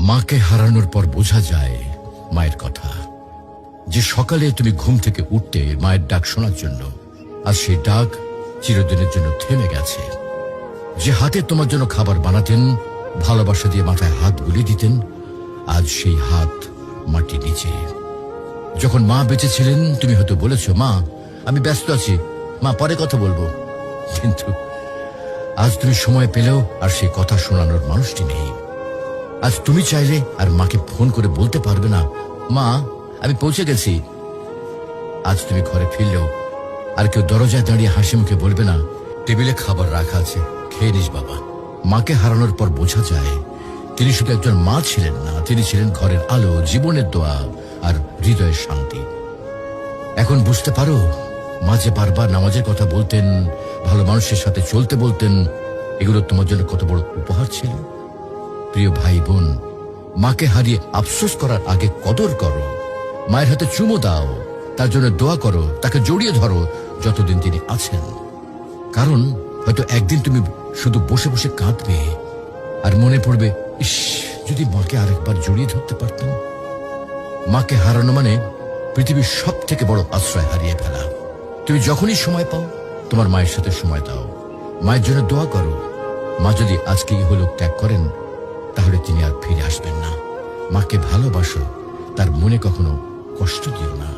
মাকে হারানোর পর বোঝা যায় মায়ের কথা। যে সকালে তুমি ঘুম থেকে উঠতে মায়ের ডাক শোনার জন্য, আর সেই ডাক চিরদিনের জন্য থেমে গেছে। যে হাতে তোমার জন্য খাবার বানাতেন, ভালোবাসা দিয়ে মাথায় হাত বুলিয়ে দিতেন, আজ সেই হাত মাটি নিচে। যখন মা বেঁচে ছিলেন তুমি হয়তো বলেছ, মা আমি ব্যস্ত আছি, মা পরে কথা বলবো। কিন্তু আজ তুমি সময় পেলেও আর সেই কথা শোনানোর মানুষটি নেই। আজ তুমি চাইলে আর মাকে ফোন করে বলতে পারবে না, মা আমি পৌঁছে গেছি। আজ তুমি ঘরে ফিরলেও আর কেউ দরজায় দাঁড়িয়ে হাসি মুখে বলবে না, টেবিলে খাবার রাখা আছে, খেয়ে নিস বাবা। মাকে হারানোর পর বোঝা যায় তিনি শুধু একজন মা ছিলেন না, তিনি ছিলেন ঘরের আলো, জীবনের দোয়া আর হৃদয়ের শান্তি। এখন বুঝতে পারো মা যে বারবার নামাজের কথা বলতেন, ভালো মানুষের সাথে চলতে বলতেন, এগুলো তোমার জন্য কত বড় উপহার ছিল। প্রিয় ভাই বোন, মাকে হারিয়ে আফসোস করার আগে কদর করো। মায়ের হাতে চুমো দাও, তার জন্য দোয়া করো, তাকে জড়িয়ে ধরো যতদিন তিনি আছেন। কারণ হয়তো একদিন তুমি শুধু বসে বসে কাঁদবে আর মনে পড়বে, ইস যদি মাকে আরেকবার জড়িয়ে ধরতে পারতাম। মাকে হারানো মানে পৃথিবীর সব থেকে বড় আশ্রয় হারিয়ে ফেলা। তুমি যখনই সময় পাও তোমার মায়ের সাথে সময় দাও, মায়ের জন্য দোয়া করো। মা যদি আজকে ইহলোক ত্যাগ করেন তাহলে তিনি আর ফিরে আসবেন না। মাকে ভালোবাসো, তার মনে কখনো কষ্ট দিও না।